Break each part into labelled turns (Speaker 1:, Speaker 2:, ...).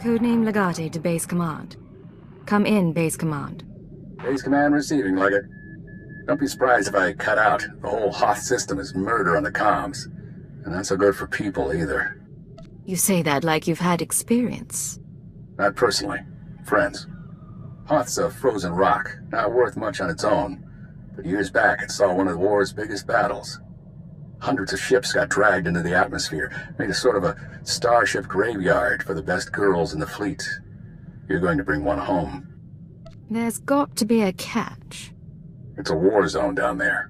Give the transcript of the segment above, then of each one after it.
Speaker 1: Codename Legate to Base Command. Come in, Base Command.
Speaker 2: Base Command receiving, Legate. Don't be surprised if I cut out. The whole Hoth system is murder on the comms. And not so good for people, either.
Speaker 1: You say that like you've had experience.
Speaker 2: Not personally. Friends. Hoth's a frozen rock, not worth much on its own. But years back, it saw one of the war's biggest battles. Hundreds of ships got dragged into the atmosphere, made a sort of a starship graveyard for the best girls in the fleet. You're going to bring one home.
Speaker 1: There's got to be a catch.
Speaker 2: It's a war zone down there.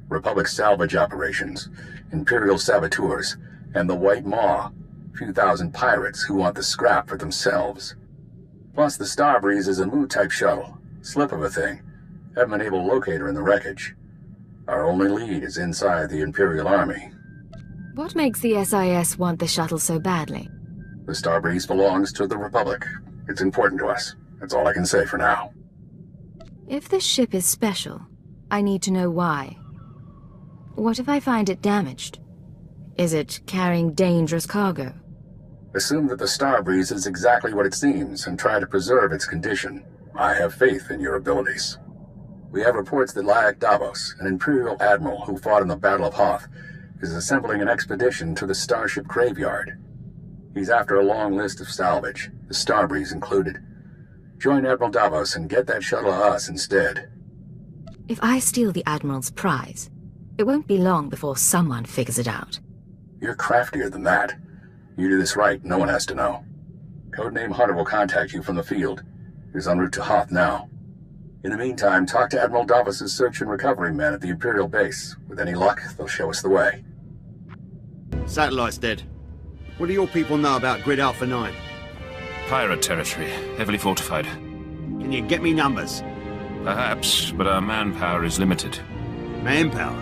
Speaker 2: Republic salvage operations, Imperial saboteurs, and the White Maw. A few thousand pirates who want the scrap for themselves. Plus, the Starbreeze is a Mu-type shuttle. Slip of a thing. Haven't been able to locate her in the wreckage. Our only lead is inside the Imperial Army.
Speaker 1: What makes the SIS want the shuttle so badly?
Speaker 2: The Starbreeze belongs to the Republic. It's important to us. That's all I can say for now.
Speaker 1: If this ship is special, I need to know why. What if I find it damaged? Is it carrying dangerous cargo?
Speaker 2: Assume that the Starbreeze is exactly what it seems and try to preserve its condition. I have faith in your abilities. We have reports that Lyak Davos, an Imperial admiral who fought in the Battle of Hoth, is assembling an expedition to the Starship Graveyard. He's after a long list of salvage, the Starbreeze included. Join Admiral Davos and get that shuttle to us instead.
Speaker 1: If I steal the Admiral's prize, it won't be long before someone figures it out.
Speaker 2: You're craftier than that. You do this right, no one has to know. Codename Hunter will contact you from the field. He's en route to Hoth now. In the meantime, talk to Admiral Davos' search and recovery men at the Imperial base. With any luck, they'll show us the way.
Speaker 3: Satellite's dead. What do your people know about Grid Alpha 9?
Speaker 4: Pirate territory, heavily fortified.
Speaker 3: Can you get me numbers?
Speaker 4: Perhaps, but our manpower is limited.
Speaker 3: Manpower?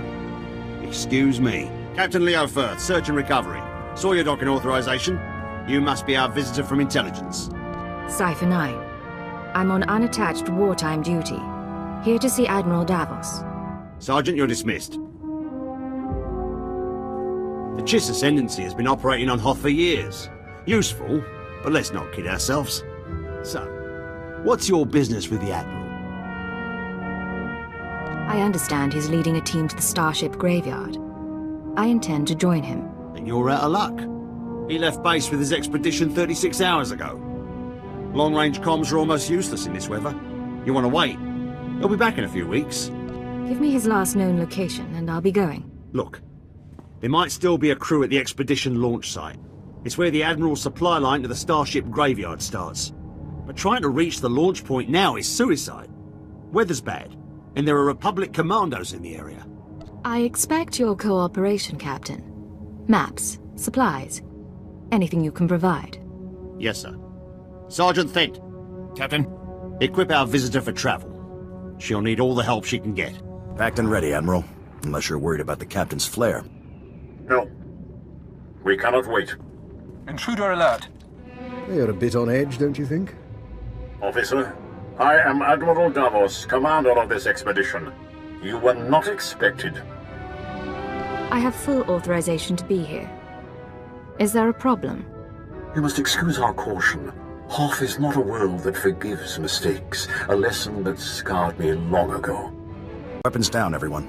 Speaker 3: Excuse me. Captain Leo Firth, search and recovery. Saw your docking authorization. You must be our visitor from intelligence.
Speaker 1: Cypher 9. I'm on unattached wartime duty. Here to see Admiral Davos.
Speaker 3: Sergeant, you're dismissed. The Chiss Ascendancy has been operating on Hoth for years. Useful, but let's not kid ourselves. So, what's your business with the Admiral?
Speaker 1: I understand he's leading a team to the Starship Graveyard. I intend to join him.
Speaker 3: Then you're out of luck. He left base with his expedition 36 hours ago. Long-range comms are almost useless in this weather. You want to wait? He'll be back in a few weeks.
Speaker 1: Give me his last known location, and I'll be going.
Speaker 3: Look, there might still be a crew at the expedition launch site. It's where the Admiral's supply line to the Starship Graveyard starts. But trying to reach the launch point now is suicide. Weather's bad, and there are Republic commandos in the area.
Speaker 1: I expect your cooperation, Captain. Maps, supplies, anything you can provide.
Speaker 3: Yes, sir. Sergeant Thent.
Speaker 4: Captain?
Speaker 3: Equip our visitor for travel. She'll need all the help she can get.
Speaker 5: Packed and ready, Admiral. Unless you're worried about the captain's flare.
Speaker 2: No. We cannot wait.
Speaker 6: Intruder alert.
Speaker 7: You're a bit on edge, don't you think?
Speaker 2: Officer, I am Admiral Davos, commander of this expedition. You were not expected.
Speaker 1: I have full authorization to be here. Is there a problem?
Speaker 2: You must excuse our caution. Hoth is not a world that forgives mistakes, a lesson that scarred me long ago.
Speaker 5: Weapons down, everyone.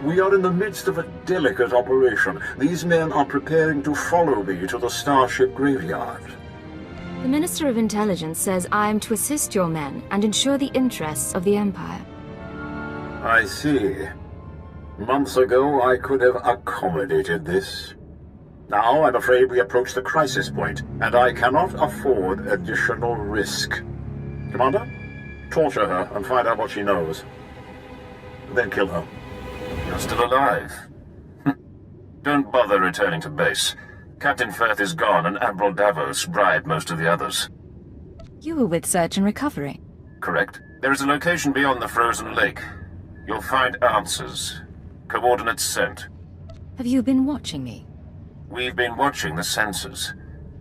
Speaker 2: We are in the midst of a delicate operation. These men are preparing to follow me to the Starship Graveyard.
Speaker 1: The Minister of Intelligence says I am to assist your men and ensure the interests of the Empire.
Speaker 2: I see. Months ago, I could have accommodated this. Now, I'm afraid we approach the crisis point, and I cannot afford additional risk. Commander, torture her and find out what she knows. Then kill her.
Speaker 4: You're still alive. Don't bother returning to base. Captain Firth is gone, and Admiral Davos bribed most of the others.
Speaker 1: You were with Search and Recovery.
Speaker 4: Correct. There is a location beyond the frozen lake. You'll find answers. Coordinates sent.
Speaker 1: Have you been watching me?
Speaker 4: We've been watching the sensors.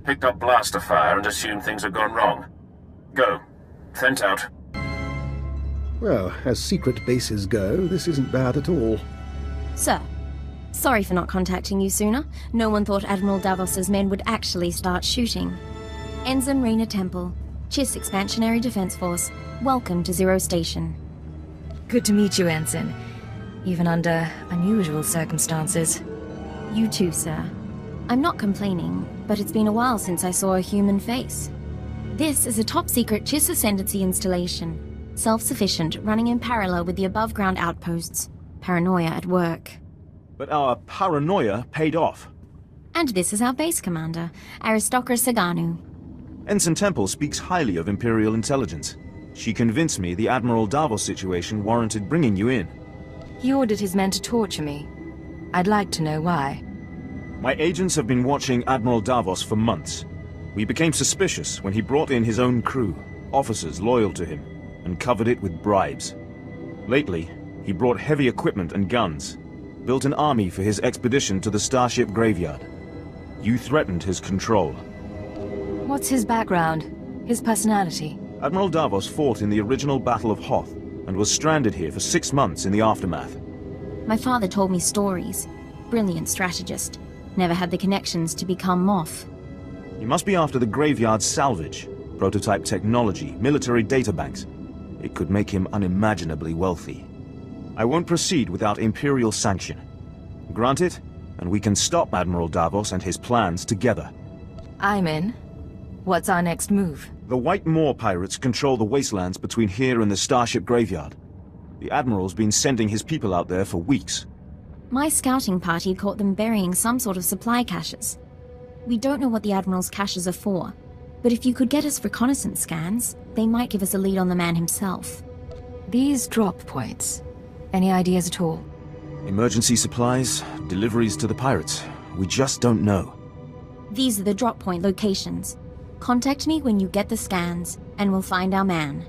Speaker 4: Picked up blaster fire and assumed things had gone wrong. Go. Thent out.
Speaker 7: Well, as secret bases go, this isn't bad at all.
Speaker 8: Sir, sorry for not contacting you sooner. No one thought Admiral Davos's men would actually start shooting. Ensign Rena Temple, Chiss Expansionary Defense Force. Welcome to Zero Station.
Speaker 1: Good to meet you, Ensign. Even under unusual circumstances.
Speaker 8: You too, sir. I'm not complaining, but it's been a while since I saw a human face. This is a top-secret Chiss Ascendancy installation. Self-sufficient, running in parallel with the above-ground outposts. Paranoia at work.
Speaker 9: But our paranoia paid off.
Speaker 8: And this is our base commander, Aristocra Saganu.
Speaker 9: Ensign Temple speaks highly of Imperial intelligence. She convinced me the Admiral Davos situation warranted bringing you in.
Speaker 1: He ordered his men to torture me. I'd like to know why.
Speaker 9: My agents have been watching Admiral Davos for months. We became suspicious when he brought in his own crew, officers loyal to him, and covered it with bribes. Lately, he brought heavy equipment and guns, built an army for his expedition to the Starship Graveyard. You threatened his control.
Speaker 1: What's his background? His personality?
Speaker 9: Admiral Davos fought in the original Battle of Hoth, and was stranded here for 6 months in the aftermath.
Speaker 8: My father told me stories. Brilliant strategist. Never had the connections to become Moth.
Speaker 9: He must be after the Graveyard's salvage, prototype technology, military databanks. It could make him unimaginably wealthy. I won't proceed without Imperial sanction. Grant it, and we can stop Admiral Davos and his plans together.
Speaker 1: I'm in. What's our next move?
Speaker 9: The White Moor pirates control the wastelands between here and the Starship Graveyard. The Admiral's been sending his people out there for weeks.
Speaker 8: My scouting party caught them burying some sort of supply caches. We don't know what the Admiral's caches are for, but if you could get us reconnaissance scans, they might give us a lead on the man himself.
Speaker 1: These drop points. Any ideas at all?
Speaker 9: Emergency supplies, deliveries to the pirates. We just don't know.
Speaker 8: These are the drop point locations. Contact me when you get the scans, and we'll find our man.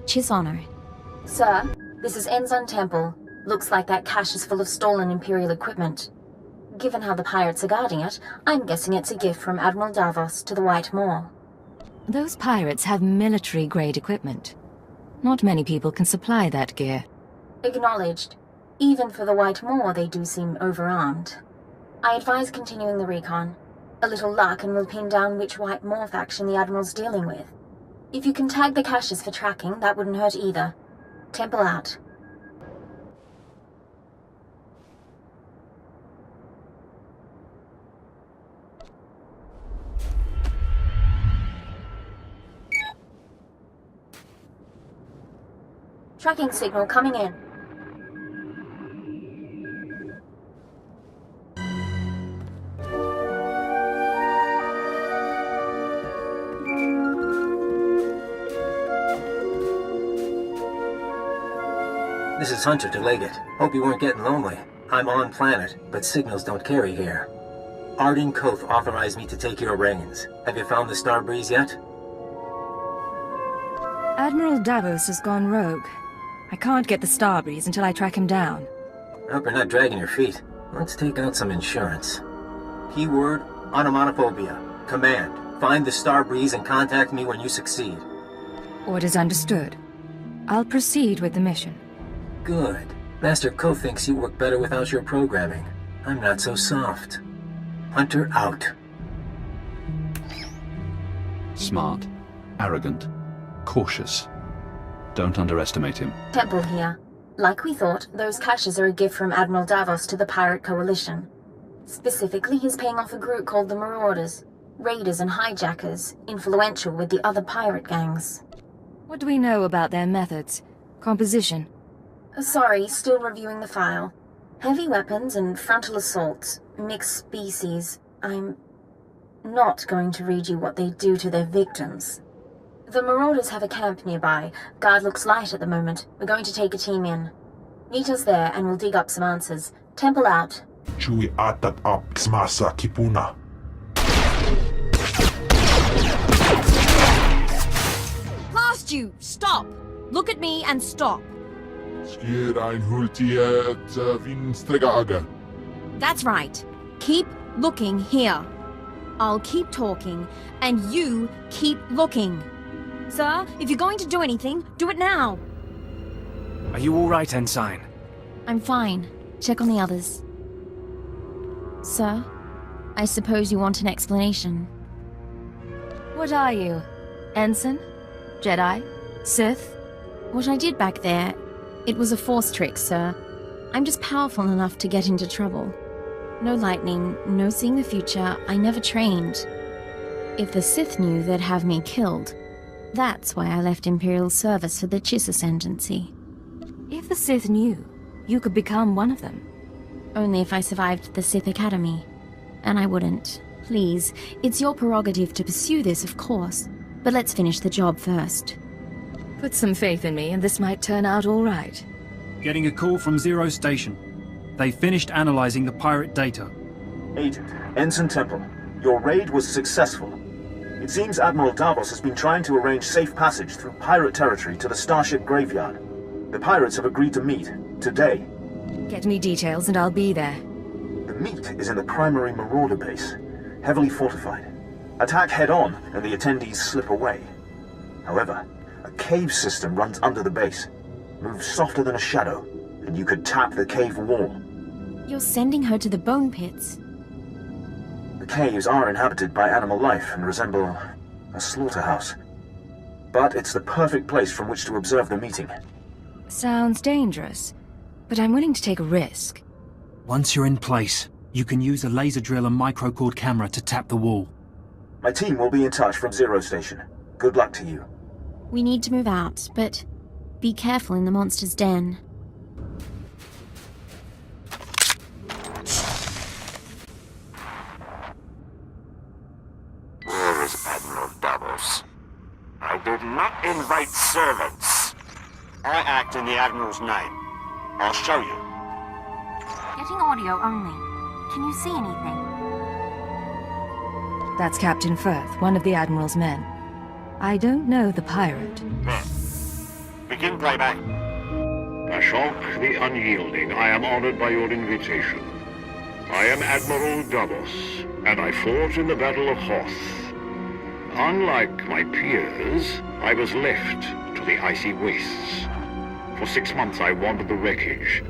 Speaker 8: Chiss Honor. Sir, this is Ensign Temple. Looks like that cache is full of stolen Imperial equipment. Given how the pirates are guarding it, I'm guessing it's a gift from Admiral Davos to the White Moor.
Speaker 1: Those pirates have military-grade equipment. Not many people can supply that gear.
Speaker 8: Acknowledged. Even for the White Moor, they do seem overarmed. I advise continuing the recon. A little luck and we'll pin down which White Moor faction the Admiral's dealing with. If you can tag the caches for tracking, that wouldn't hurt either. Temple out. Tracking signal coming in.
Speaker 10: This is Hunter to Leggett. Hope you weren't getting lonely. I'm on planet, but signals don't carry here. Arden Hoth authorized me to take your reins. Have you found the Starbreeze yet?
Speaker 1: Admiral Davos has gone rogue. I can't get the Starbreeze until I track him down.
Speaker 10: I hope you're not dragging your feet. Let's take out some insurance. Keyword, onomatophobia. Command, find the Starbreeze and contact me when you succeed.
Speaker 1: Orders understood. I'll proceed with the mission.
Speaker 10: Good. Master Hoth thinks you work better without your programming. I'm not so soft. Hunter out.
Speaker 11: Smart, arrogant, cautious. Don't underestimate him.
Speaker 8: Temple here. Like we thought, those caches are a gift from Admiral Davos to the Pirate Coalition. Specifically, he's paying off a group called the Marauders. Raiders and hijackers, influential with the other pirate gangs.
Speaker 1: What do we know about their methods? Composition?
Speaker 8: Sorry, still reviewing the file. Heavy weapons and frontal assaults, mixed species. I'm not going to read you what they do to their victims. The Marauders have a camp nearby. Guard looks light at the moment. We're going to take a team in. Meet us there and we'll dig up some answers. Temple out.
Speaker 12: Chui atat up xmasa kipuna.
Speaker 8: Past you! Stop! Look at me and stop. That's right. Keep looking here. I'll keep talking, and you keep looking. Sir, if you're going to do anything, do it now.
Speaker 6: Are you all right, Ensign?
Speaker 8: I'm fine. Check on the others. Sir, I suppose you want an explanation.
Speaker 1: What are you? Ensign? Jedi? Sith?
Speaker 13: What I did back there, it was a force trick, sir. I'm just powerful enough to get into trouble. No lightning, no seeing the future, I never trained. If the Sith knew, they'd have me killed. That's why I left Imperial service for the Chiss ascendancy.
Speaker 1: If the Sith knew, you could become one of them.
Speaker 13: Only if I survived the Sith Academy. And I wouldn't. Please, it's your prerogative to pursue this, of course. But let's finish the job first.
Speaker 1: Put some faith in me and this might turn out all right.
Speaker 6: Getting a call from Zero Station. They finished analyzing the pirate data.
Speaker 9: Agent, Ensign Temple, your raid was successful. It seems Admiral Davos has been trying to arrange safe passage through pirate territory to the Starship Graveyard. The pirates have agreed to meet, today.
Speaker 1: Get me details and I'll be there.
Speaker 9: The meet is in the primary Marauder base, heavily fortified. Attack head-on and the attendees slip away. However, a cave system runs under the base, moves softer than a shadow, and you could tap the cave wall.
Speaker 13: You're sending her to the bone pits?
Speaker 9: The caves are inhabited by animal life and resemble a slaughterhouse. But it's the perfect place from which to observe the meeting.
Speaker 1: Sounds dangerous, but I'm willing to take a risk.
Speaker 6: Once you're in place, you can use a laser drill and microcord camera to tap the wall.
Speaker 9: My team will be in touch from Zero Station. Good luck to you.
Speaker 13: We need to move out, but be careful in the monster's den.
Speaker 4: Where is Admiral Davos? I did not invite servants.
Speaker 3: I act in the Admiral's name. I'll show you.
Speaker 8: Getting audio only. Can you see anything?
Speaker 1: That's Captain Firth, one of the Admiral's men. I don't know the pirate.
Speaker 3: There. Begin playback.
Speaker 14: Ashok the Unyielding, I am honored by your invitation. I am Admiral Davos, and I fought in the Battle of Hoth. Unlike my peers, I was left to the icy wastes. For 6 months I wandered the wreckage.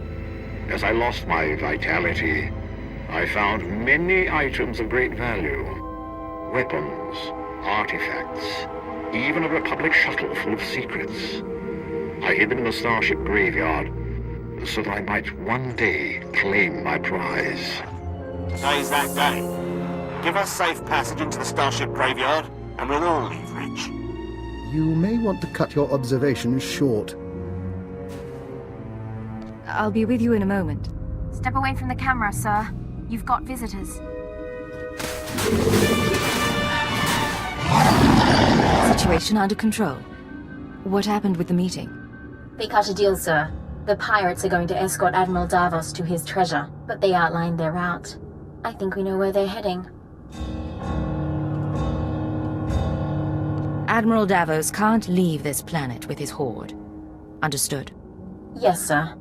Speaker 14: As I lost my vitality, I found many items of great value. Weapons, artifacts, even a Republic shuttle full of secrets. I hid them in the Starship Graveyard, so that I might one day claim my prize.
Speaker 3: Today's that day. Give us safe passage into the Starship Graveyard, and we'll all leave rich.
Speaker 7: You may want to cut your observations short.
Speaker 1: I'll be with you in a moment.
Speaker 8: Step away from the camera, sir. You've got visitors.
Speaker 1: Situation under control. What happened with the meeting?
Speaker 8: They cut a deal, sir. The pirates are going to escort Admiral Davos to his treasure, but they outlined their route. I think we know where they're heading.
Speaker 1: Admiral Davos can't leave this planet with his horde. Understood?
Speaker 8: Yes, sir.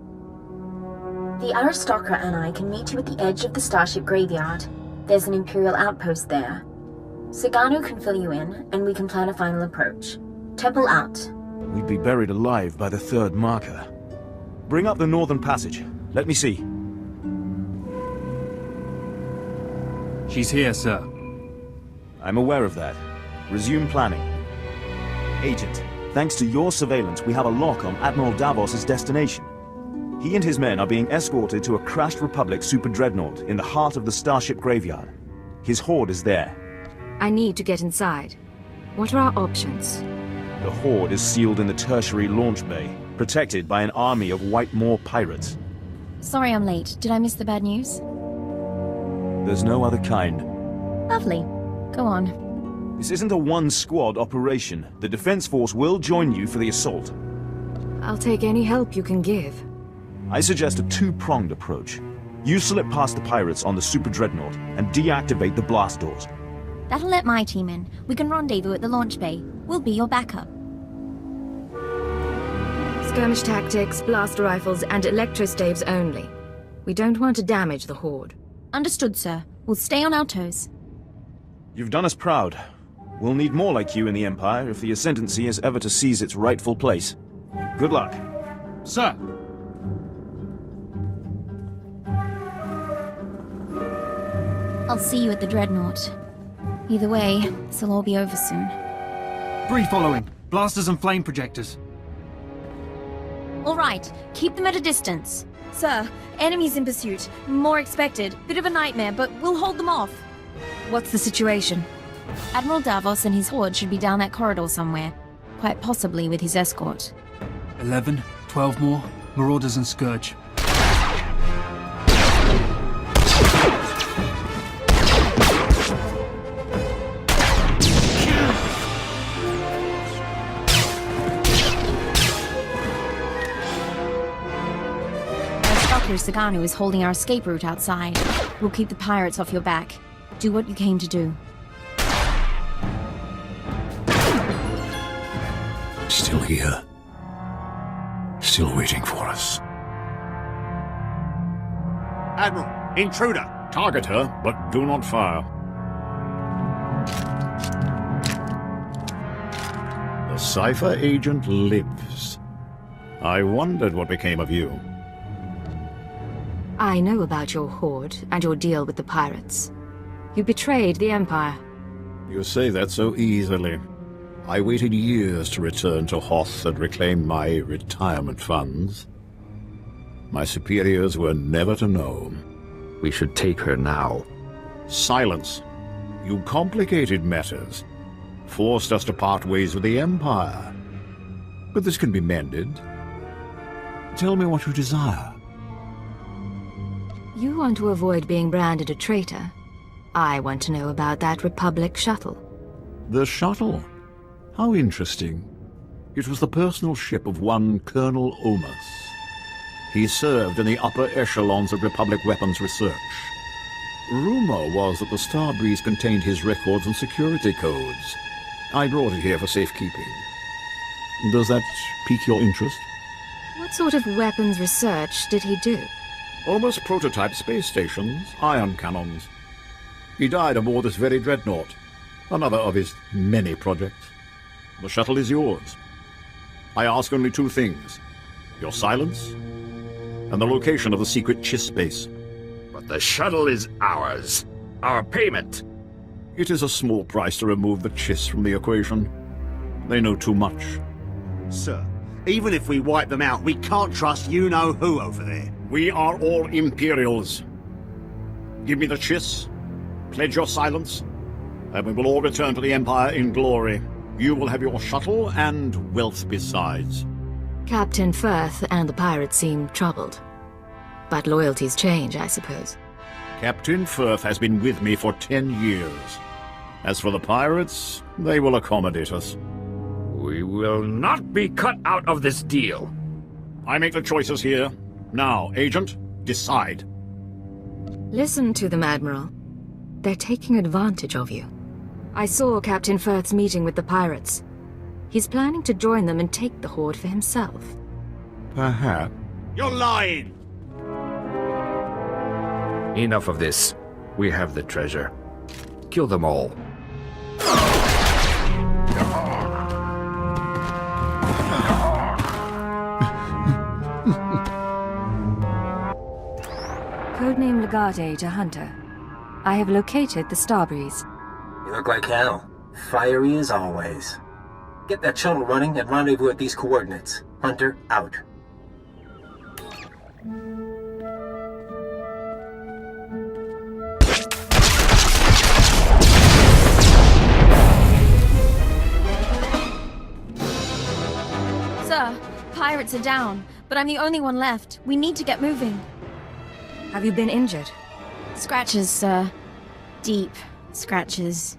Speaker 8: The aristocrat and I can meet you at the edge of the Starship Graveyard. There's an Imperial outpost there. Sagano can fill you in, and we can plan a final approach. Temple out.
Speaker 9: We'd be buried alive by the third marker. Bring up the northern passage. Let me see.
Speaker 6: She's here, sir.
Speaker 9: I'm aware of that. Resume planning. Agent, thanks to your surveillance, we have a lock on Admiral Davos' destination. He and his men are being escorted to a crashed Republic super dreadnought in the heart of the Starship Graveyard. His horde is there.
Speaker 1: I need to get inside. What are our options?
Speaker 9: The horde is sealed in the tertiary launch bay, protected by an army of White Moor pirates.
Speaker 13: Sorry I'm late. Did I miss the bad news?
Speaker 9: There's no other kind.
Speaker 13: Lovely. Go on.
Speaker 9: This isn't a one-squad operation. The Defense Force will join you for the assault.
Speaker 1: I'll take any help you can give.
Speaker 9: I suggest a two-pronged approach. You slip past the pirates on the super dreadnought and deactivate the blast doors.
Speaker 13: That'll let my team in. We can rendezvous at the launch bay. We'll be your backup.
Speaker 1: Skirmish tactics, blaster rifles, and electrostaves only. We don't want to damage the horde.
Speaker 13: Understood, sir. We'll stay on our toes.
Speaker 9: You've done us proud. We'll need more like you in the Empire if the Ascendancy is ever to seize its rightful place. Good luck.
Speaker 6: Sir!
Speaker 13: I'll see you at the Dreadnought. Either way, this'll all be over soon.
Speaker 6: Brief following. Blasters and flame projectors.
Speaker 13: All right, keep them at a distance. Sir, enemies in pursuit. More expected. Bit of a nightmare, but we'll hold them off.
Speaker 1: What's the situation?
Speaker 13: Admiral Davos and his horde should be down that corridor somewhere. Quite possibly with his escort.
Speaker 6: 11, 12 more. Marauders and Scourge.
Speaker 13: Saganu is holding our escape route outside. We'll keep the pirates off your back. Do what you came to do.
Speaker 5: Still here. Still waiting for us.
Speaker 3: Admiral, intruder!
Speaker 15: Target her, but do not fire. The Cypher agent lives. I wondered what became of you.
Speaker 1: I know about your horde and your deal with the pirates. You betrayed the Empire.
Speaker 15: You say that so easily. I waited years to return to Hoth and reclaim my retirement funds. My superiors were never to know.
Speaker 16: We should take her now.
Speaker 15: Silence. You complicated matters. Forced us to part ways with the Empire. But this can be mended. Tell me what you desire.
Speaker 1: You want to avoid being branded a traitor. I want to know about that Republic shuttle.
Speaker 15: The shuttle? How interesting. It was the personal ship of one Colonel Omus. He served in the upper echelons of Republic weapons research. Rumor was that the Starbreeze contained his records and security codes. I brought it here for safekeeping. Does that pique your interest?
Speaker 1: What sort of weapons research did he do?
Speaker 15: Almost prototype space stations, ion cannons. He died aboard this very dreadnought, another of his many projects. The shuttle is yours. I ask only two things: your silence, and the location of the secret Chiss base.
Speaker 16: But the shuttle is ours. Our payment.
Speaker 15: It is a small price to remove the Chiss from the equation. They know too much.
Speaker 3: Sir, even if we wipe them out, we can't trust you-know-who over there.
Speaker 15: We are all Imperials. Give me the Chiss, pledge your silence, and we will all return to the Empire in glory. You will have your shuttle and wealth besides.
Speaker 1: Captain Firth and the pirates seem troubled. But loyalties change, I suppose.
Speaker 15: Captain Firth has been with me for 10 years. As for the pirates, they will accommodate us.
Speaker 16: We will not be cut out of this deal.
Speaker 15: I make the choices here. Now, Agent, decide.
Speaker 1: Listen to them, Admiral. They're taking advantage of you. I saw Captain Firth's meeting with the pirates. He's planning to join them and take the Horde for himself.
Speaker 15: Perhaps.
Speaker 3: You're lying!
Speaker 16: Enough of this. We have the treasure. Kill them all.
Speaker 1: Codename Legate to Hunter. I have located the Starbreeze.
Speaker 10: You look like hell. Fiery as always. Get that shuttle running and rendezvous at these coordinates. Hunter, out.
Speaker 13: Sir, pirates are down, but I'm the only one left. We need to get moving.
Speaker 1: Have you been injured?
Speaker 13: Scratches, sir. Deep scratches.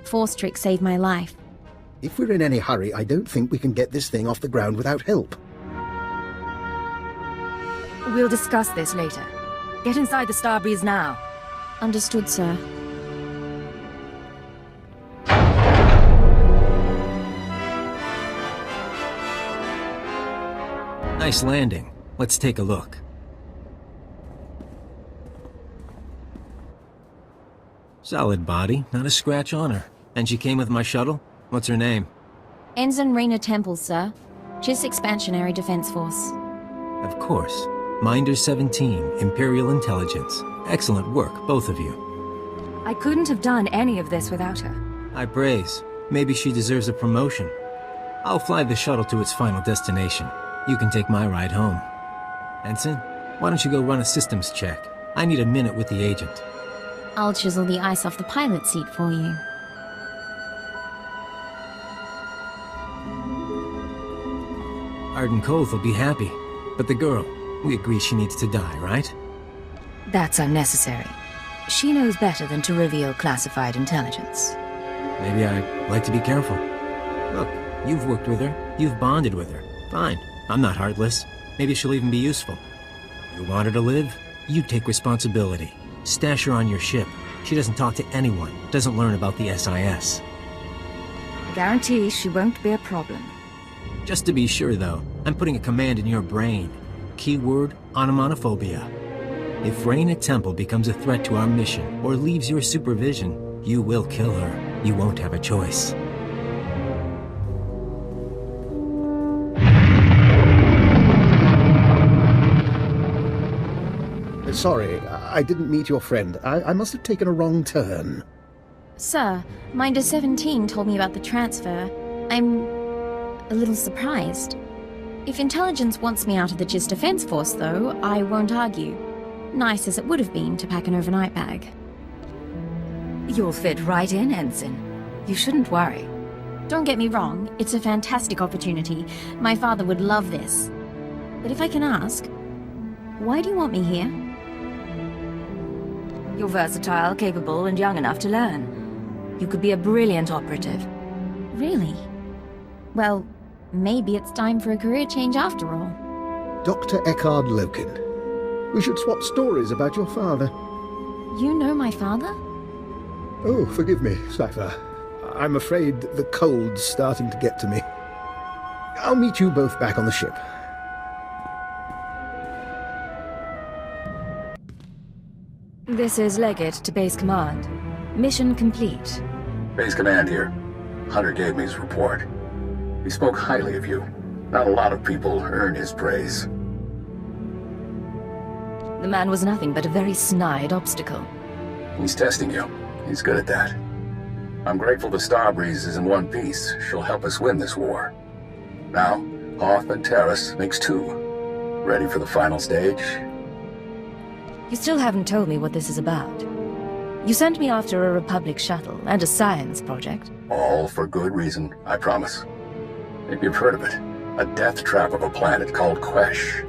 Speaker 13: Force trick saved my life.
Speaker 7: If we're in any hurry, I don't think we can get this thing off the ground without help.
Speaker 1: We'll discuss this later. Get inside the Starbreeze now.
Speaker 13: Understood, sir.
Speaker 10: Nice landing. Let's take a look. Solid body, not a scratch on her. And she came with my shuttle? What's her name?
Speaker 13: Ensign Raina Temple, sir. Chiss Expansionary Defense Force.
Speaker 10: Of course. Minder 17, Imperial Intelligence. Excellent work, both of you.
Speaker 1: I couldn't have done any of this without her.
Speaker 10: I praise. Maybe she deserves a promotion. I'll fly the shuttle to its final destination. You can take my ride home. Ensign, why don't you go run a systems check? I need a minute with the agent.
Speaker 13: I'll chisel the ice off the pilot seat for you.
Speaker 10: Arden Hoth will be happy. But the girl, we agree she needs to die, right?
Speaker 1: That's unnecessary. She knows better than to reveal classified intelligence.
Speaker 10: Maybe I'd like to be careful. Look, you've worked with her. You've bonded with her. Fine. I'm not heartless. Maybe she'll even be useful. You want her to live? You take responsibility. Stash her on your ship. She doesn't talk to anyone, doesn't learn about the SIS.
Speaker 1: I guarantee she won't be a problem.
Speaker 10: Just to be sure, though, I'm putting a command in your brain. Keyword, onomatophobia. If Reyna Temple becomes a threat to our mission, or leaves your supervision, you will kill her. You won't have a choice.
Speaker 7: Sorry, I didn't meet your friend. I must have taken a wrong turn.
Speaker 13: Sir, Minder 17 told me about the transfer. I'm a little surprised. If intelligence wants me out of the GIS Defense Force, though, I won't argue. Nice as it would have been to pack an overnight bag.
Speaker 1: You'll fit right in, Ensign. You shouldn't worry.
Speaker 13: Don't get me wrong, it's a fantastic opportunity. My father would love this. But if I can ask, why do you want me here?
Speaker 1: You're versatile, capable, and young enough to learn. You could be a brilliant operative.
Speaker 13: Really? Well, maybe it's time for a career change after all.
Speaker 7: Dr. Eckhard Loken. We should swap stories about your father.
Speaker 13: You know my father?
Speaker 7: Oh, forgive me, Cypher. I'm afraid the cold's starting to get to me. I'll meet you both back on the ship.
Speaker 1: This is Leggett to Base Command. Mission complete.
Speaker 2: Base Command here. Hunter gave me his report. He spoke highly of you. Not a lot of people earn his praise.
Speaker 1: The man was nothing but a very snide obstacle.
Speaker 2: He's testing you. He's good at that. I'm grateful the Starbreeze is in one piece. She'll help us win this war. Now, Hoth and Terrace makes two. Ready for the final stage?
Speaker 1: You still haven't told me what this is about. You sent me after a Republic shuttle and a science project.
Speaker 2: All for good reason, I promise. Maybe you've heard of it. A death trap of a planet called Quesh.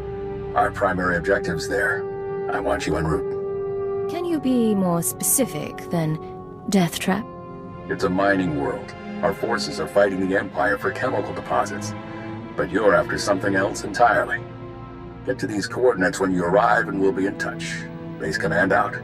Speaker 2: Our primary objective's there. I want you en route.
Speaker 1: Can you be more specific than death trap?
Speaker 2: It's a mining world. Our forces are fighting the Empire for chemical deposits. But you're after something else entirely. Get to these coordinates when you arrive and we'll be in touch. Base Command out.